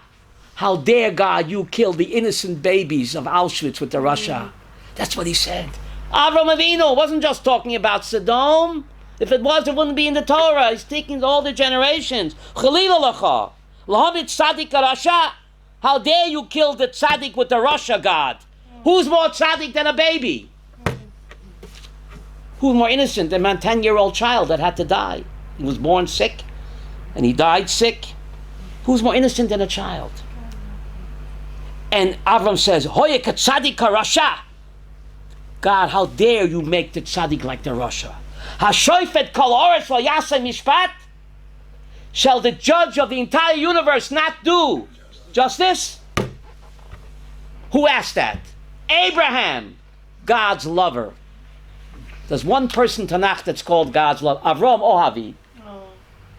How dare God you kill the innocent babies of Auschwitz with the Russia? That's what he said. Avram Avinu wasn't just talking about Sodom. If it was, it wouldn't be in the Torah. He's speaking to all the generations. Chalil alacha. Lahamit tzadik rasha. How dare you kill the tzaddik with the Russia God? Who's more tzaddik than a baby? Who's more innocent than a 10-year-old child that had to die? He was born sick and he died sick. Who's more innocent than a child? And Avram says, Hoye ka tzaddik rasha. God, how dare you make the tzaddik like the Russia? Hashoifet kol oretz lo yaseh mishpat. Shall the judge of the entire universe not do justice? Who asked that? Abraham, God's lover. There's one person Tanakh that's called God's love. Avram Ohavi. Oh,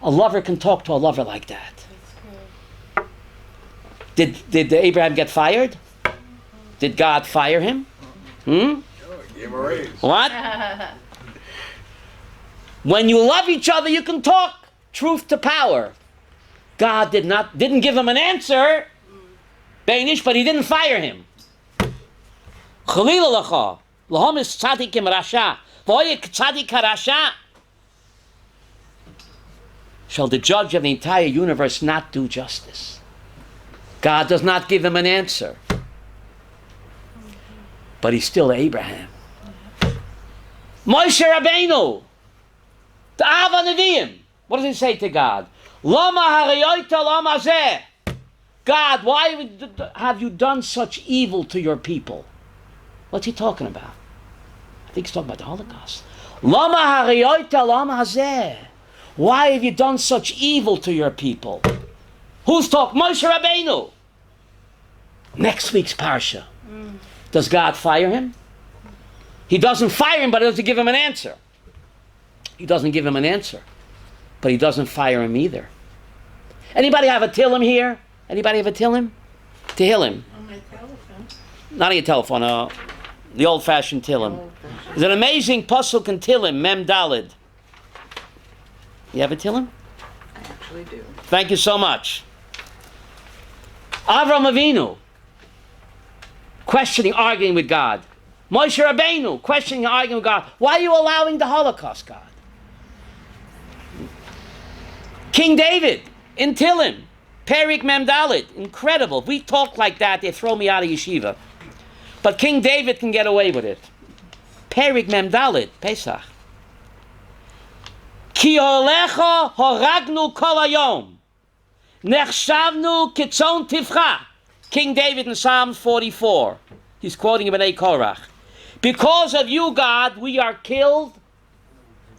A lover can talk to a lover like that. that's good. Did Abraham get fired? Did God fire him? Hmm? Give him a raise. What? When you love each other, you can talk truth to power. God didn't give him an answer, Beinish, but he didn't fire him. Chalila lacha, lahom is tzadikim rasha, v'oyek tzadik harasha. Shall the judge of the entire universe not do justice? God does not give him an answer, but he's still Abraham. Moshe Rabbeinu, the Av HaNeviim, what does he say to God? Lama harayoyta lama zeh. God, why have you done such evil to your people? What's he talking about? I think he's talking about the Holocaust. Lama harayoyta lama zeh. Why have you done such evil to your people? Who's talking? Moshe Rabbeinu. Next week's parsha. Does God fire him? He doesn't fire him, but he doesn't give him an answer. He doesn't give him an answer, but he doesn't fire him either. Anybody have a Tillim here? Anybody have a Tillim? Tehillim. On my telephone. Not on your telephone, the old-fashioned Tillim. There's an amazing pasuk in Tillim, Mem Dalid. You have a Tillim? I actually do. Thank you so much. Avram Avinu, questioning, arguing with God. Moshe Rabbeinu, questioning, arguing with God. Why are you allowing the Holocaust, God? King David, in Tillim, Perik Mem Dalet, incredible. If we talk like that, they throw me out of yeshiva. But King David can get away with it. Perik Mem Dalet, Pesach. Ki holecha horagnu kol hayom. Nechshavnu kitzon tifcha. King David in Psalms 44. He's quoting Bnei Korach. Because of you, God, we are killed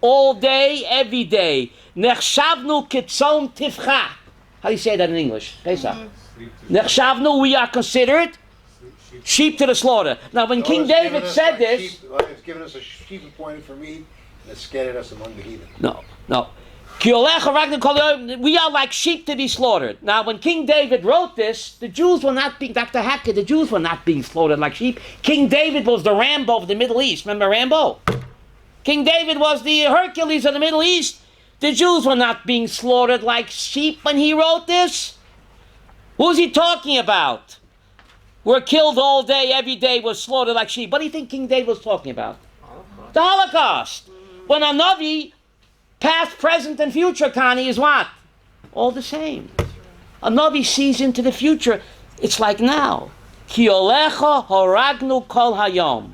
all day, every day. Nechshavnu kitzon tifcha. How do you say that in English? Pesach. Nechshavnu, we are considered sheep to the slaughter. Now, when King David said this... It's given us a sheep appointed for meat, and it's scattered us among the heathen. No. We are like sheep to be slaughtered. Now, when King David wrote this, the Jews were not being, Dr. Hackett, the Jews were not being slaughtered like sheep. King David was the Rambo of the Middle East. Remember Rambo? King David was the Hercules of the Middle East. The Jews were not being slaughtered like sheep when he wrote this. Who's he talking about? We're killed all day, every day, we're slaughtered like sheep. What do you think King David was talking about? The Holocaust. When a Navi, past, present, and future, Connie, is what? All the same. A Navi sees into the future. It's like now. Ki olecha horagnu kol hayom.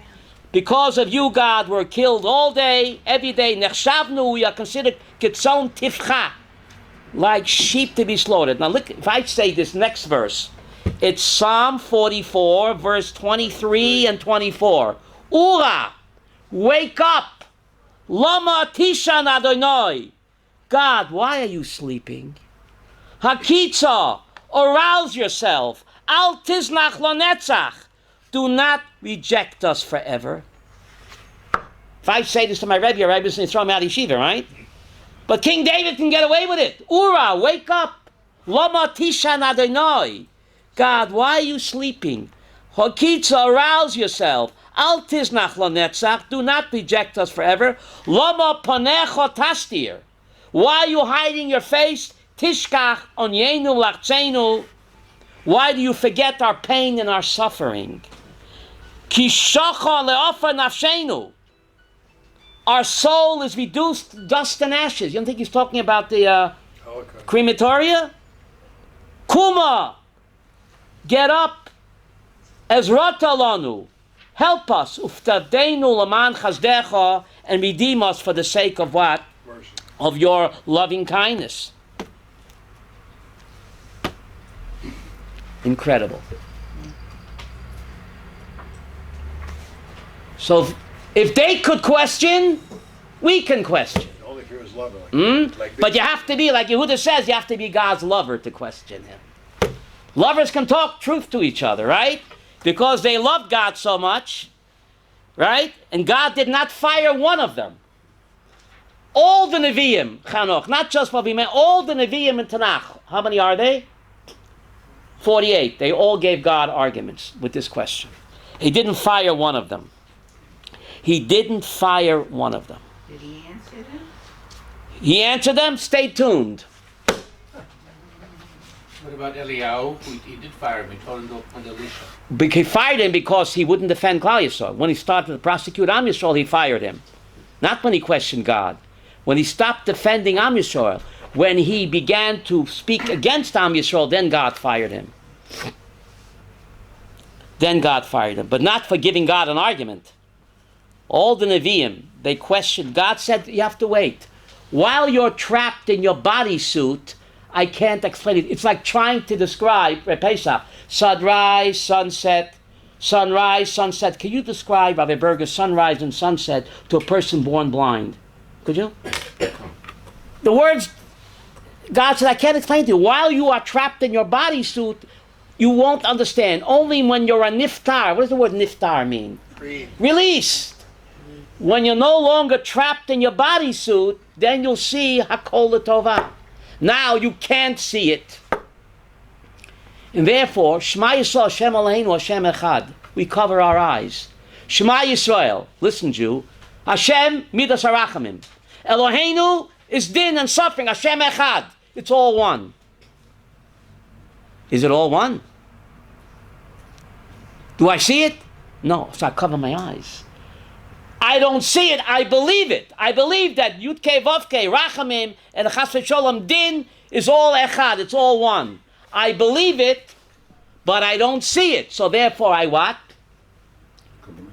Because of you, God, we're killed all day, every day. Nechshavnu, we are considered kitzon tifcha, like sheep to be slaughtered. Now look, if I say this next verse, it's Psalm 44, verse 23 and 24. Ura, wake up. Lama tishan Adonai. God, why are you sleeping? Hakitza, arouse yourself. Al tiznach lonetzach. Do not reject us forever. If I say this to my Rabbi, Rabbi's going to throw me out of yeshiva, right? But King David can get away with it. Ura, wake up. Lama tishan Adonai. God, why are you sleeping? Hakitza, arouse yourself. Al tiznach lonetzach. Do not reject us forever. Lama panecha tastir. Why are you hiding your face? Tishkach onyenu lachtzenu. Why do you forget our pain and our suffering? Ki shacha le'ofer nafshenu. Our soul is reduced to dust and ashes. You don't think he's talking about the crematoria? Kuma, get up. Ezrata lanu. Help us. Uftadenu laman chazdecha, and redeem us for the sake of what? Mercy. Of your loving kindness. Incredible. So if they could question, we can question. Only if you're his lover. But you have to be, like Yehuda says, you have to be God's lover to question him. Lovers can talk truth to each other, right? Because they love God so much. right? And God did not fire one of them. All the Nevi'im, Chanoch, not just what we meant, all the Nevi'im in Tanakh, how many are they? 48. They all gave God arguments with this question. He didn't fire one of them. He didn't fire one of them. Did he answer them? He answered them. Stay tuned. What about Eliyahu? He did fire him. He told him to appoint Elisha. He fired him because he wouldn't defend Klal Yisrael. When he started to prosecute Am Yisrael, he fired him. Not when he questioned God. When he stopped defending Am Yisrael, when he began to speak against Am Yisrael, then God fired him. Then God fired him. But not for giving God an argument. All the Nevi'im, they questioned. God said, you have to wait. While you're trapped in your bodysuit, I can't explain it. It's like trying to describe Pesach. Sunrise, sunset, sunrise, sunset. Can you describe, Rabbi Berger, sunrise and sunset to a person born blind? Could you? The words, God said, I can't explain to you. While you are trapped in your bodysuit, you won't understand. Only when you're a niftar. What does the word niftar mean? Free. Released. When you're no longer trapped in your bodysuit, then you'll see Hakol L'Tovah. Now you can't see it. And therefore, Shema Yisrael, Hashem Eloheinu, Hashem Echad. We cover our eyes. Shema Yisrael, listen Jew, Hashem Midas HaRachamim. Eloheinu is din and suffering, Hashem Echad. It's all one. Is it all one? Do I see it? No, so I cover my eyes. I don't see it, I believe it. I believe that Yud Kei Vav Kei, Rachamim, and Chas V'Sholom Din is all Echad, it's all one. I believe it, but I don't see it. So therefore I what?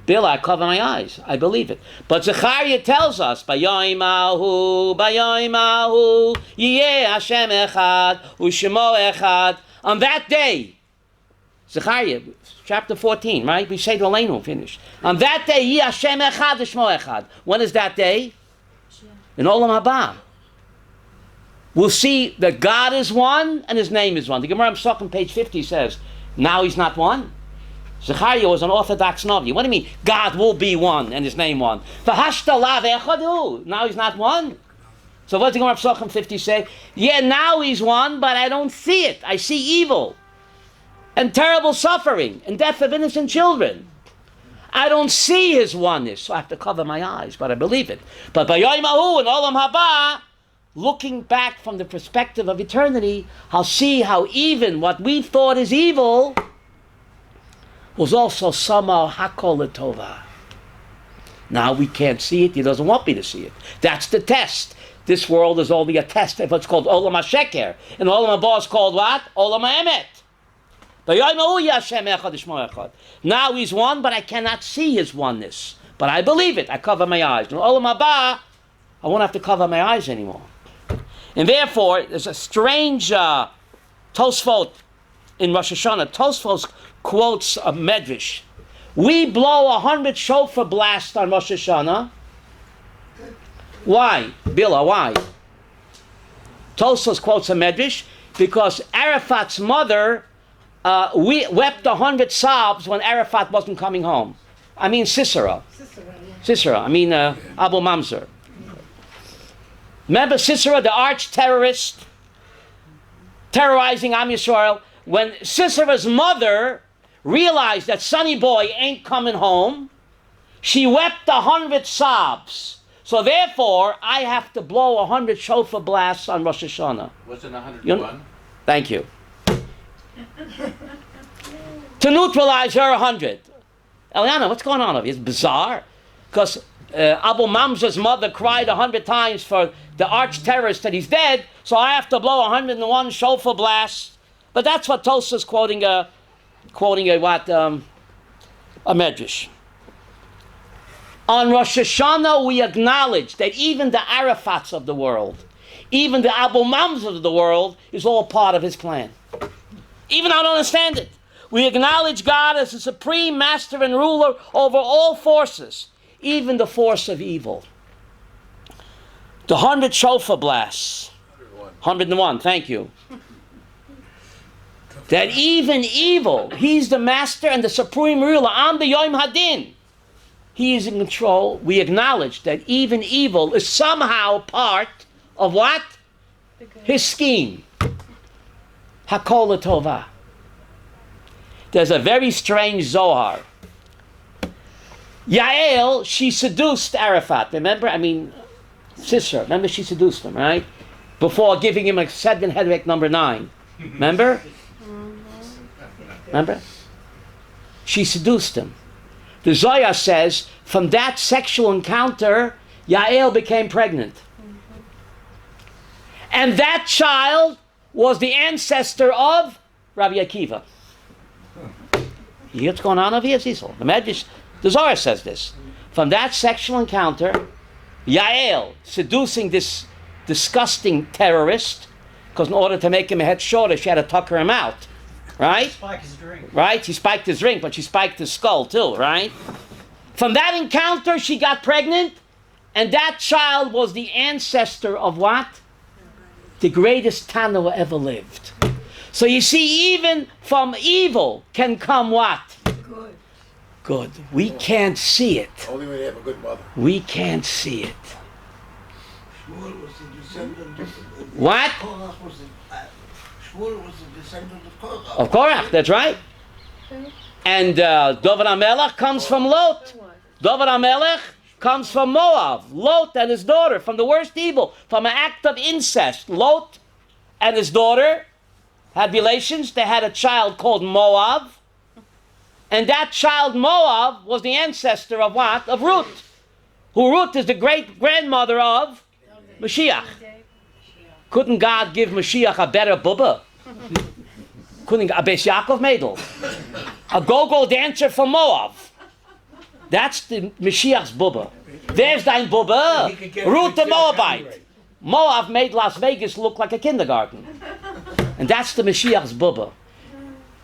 Bill, I cover my eyes. I believe it. But Zechariah tells us, Bayoim Ahu, Yeh Hashem Echad, U'Shemo Echad. On that day, Zechariah, chapter 14, right? We say to Aleinu, finish. On that day, Yeh Hashem Echad, U'Shemo Echad. When is that day? In Olam Haba. We'll see that God is one and His name is one. The Gemara on page 50 says, now He's not one. Zechariah was an Orthodox Navi. What do you mean? God will be one and His name one. Now He's not one. So what does the Gemara on 50 say? Yeah, now He's one, but I don't see it. I see evil and terrible suffering and death of innocent children. I don't see His oneness, so I have to cover my eyes, but I believe it. But Bayoim Ahu and Olam Haba, looking back from the perspective of eternity, I'll see how even what we thought is evil was also somehow Hakol L'Tovah. Now we can't see it. He doesn't want me to see it. That's the test. This world is only a test of what's called Olam HaSheker. And Olam Haba is called what? Olam HaEmet. Now He's one, but I cannot see His oneness. But I believe it. I cover my eyes. In Olam Haba, I won't have to cover my eyes anymore. And therefore, there's a strange Tosfot in Rosh Hashanah. Tosfot quotes a medrash. We blow 100 shofar blasts on Rosh Hashanah. Why? Bila, why? Tosfos quotes a medrash because Arafat's mother wept 100 sobs when Arafat wasn't coming home. I mean Sisera. Sisera, I mean Abu Mamzer. Remember Sisera, the arch-terrorist, terrorizing Am Yisrael? When Sisera's mother realized that Sonny Boy ain't coming home, she wept 100 sobs. So therefore, I have to blow 100 shofar blasts on Rosh Hashanah. Wasn't 101? Thank you. To neutralize her 100. Eliana, what's going on over here? It's bizarre. Because Abu Mamzer's mother cried 100 times for the arch-terrorist that he's dead, so I have to blow 101 shofar blasts. But that's what Tosa's quoting a medrash. On Rosh Hashanah, we acknowledge that even the Arafats of the world, even the Abu Mamzer of the world, is all part of His plan. Even I don't understand it. We acknowledge God as the supreme master and ruler over all forces, even the force of evil. The 100 shofar blasts. 101, thank you. That even evil, He's the master and the supreme ruler. I'm the Yom Hadin. He is in control. We acknowledge that even evil is somehow part of what? His scheme. Hakol Tova. There's a very strange Zohar. Yael, she seduced Arafat. Remember? Sisera. Remember, she seduced him, right? Before giving him a second headache number 9. Remember? Remember? She seduced him. The Zohar says, from that sexual encounter, Yael became pregnant. And that child was the ancestor of Rabbi Akiva. You hear what's going on over here, Cecil? The Zohar says this. From that sexual encounter, Yael seducing this disgusting terrorist, because in order to make him a head shorter, she had to tucker him out. Right? Spike his drink. Right? She spiked his ring, but she spiked his skull too, right? From that encounter, she got pregnant, and that child was the ancestor of what? The greatest Tana who ever lived. So you see, even from evil can come what? Good. Good. We can't see it. Only when you have a good mother. We can't see it. Shmuel was the descendant of... What? Korach was Shmuel was the descendant of Korach. Of Korach, that's right. And David HaMelech comes from Lot. David HaMelech comes from Moab. Lot and his daughter, from the worst evil, from an act of incest. Lot and his daughter had relations. They had a child called Moab. And that child Moab was the ancestor of what? Of Ruth. Who Ruth is the great-grandmother of Mashiach. Couldn't God give Mashiach a better bubba? Couldn't a Beis Yaakov Mädel? A go-go dancer from Moab. That's the Mashiach's bubba. There's dein bubba. Ruth the Moabite. Moab made Las Vegas look like a kindergarten. And that's the Mashiach's bubba.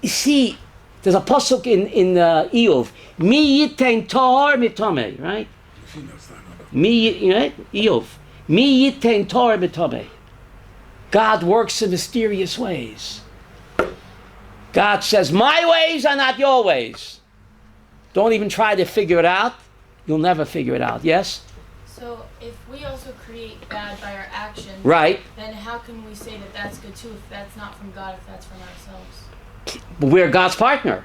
You see, there's a pasuk in Eov. Mi yitain tahor mitame, right? Eov. Mi yitain tahor mitame. God works in mysterious ways. God says, my ways are not your ways. Don't even try to figure it out. You'll never figure it out. Yes? So if we also create bad by our actions, Right. then how can we say that that's good too if that's not from God, if that's from ourselves? But we're God's partner.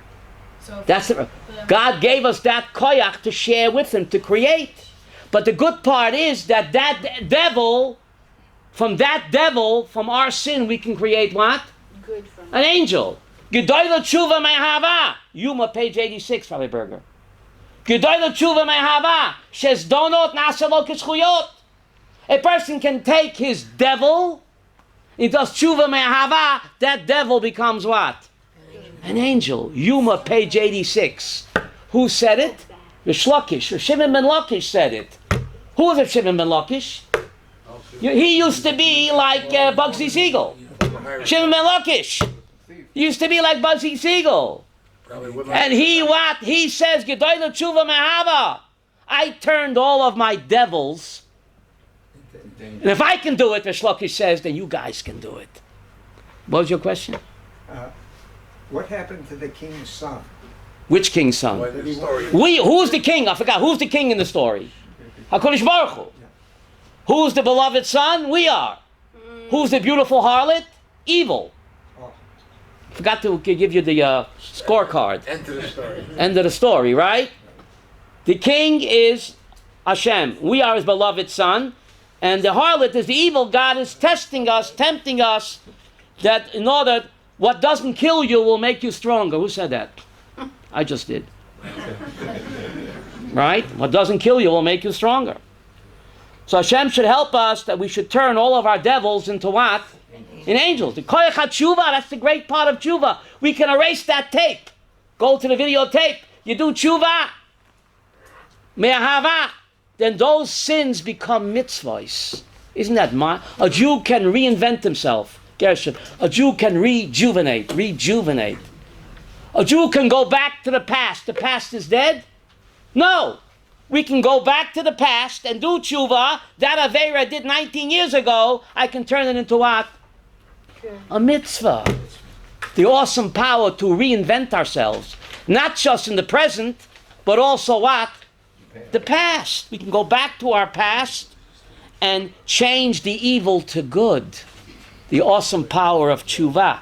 So if That's it. God gave us that koyach to share with him, to create. But the good part is that devil, from our sin, we can create what? Good from An angel. Gedoyle tshuva mehava. Yuma, page 86, Rabbi Berger. Gedoyle tshuva mehava. Shes donot nasalo kishchuyot. A person can take his devil, he does tshuva mehava, that devil becomes what? An angel. Yuma, page 86. Who said it? Rish Lakish. Shimon ben Lakish said it. Who was it, Shimon ben Lakish? He used to be like Bugsy Siegel. Shimon ben Lakish. He used to be like Bugsy Siegel. And he says, Gedoyle tshuva mehava. I turned all of my devils. And if I can do it, Rish Lakish says, then you guys can do it. What was your question? What happened to the king's son? Which king's son? Who's the king? I forgot. Who's the king in the story? HaKadosh Baruch Hu. Who's the beloved son? We are. Who's the beautiful harlot? Evil. Forgot to give you the scorecard. End of the story. End of the story, right? The king is Hashem. We are his beloved son. And the harlot is the evil. God is testing us, tempting us, that in order, what doesn't kill you will make you stronger. Who said that? I just did. Right? What doesn't kill you will make you stronger. So Hashem should help us that we should turn all of our devils into what? In angels. The koyach tshuva, that's the great part of tshuva. We can erase that tape. Go to the videotape. You do tshuva, me'ahava, then those sins become mitzvahs. Isn't that a Jew can reinvent himself. Gershon. A Jew can rejuvenate. A Jew can go back to the past. The past is dead? No. We can go back to the past and do tshuva. That Aveira I did 19 years ago, I can turn it into what? A mitzvah. The awesome power to reinvent ourselves. Not just in the present, but also what? The past. We can go back to our past and change the evil to good. The awesome power of tshuva.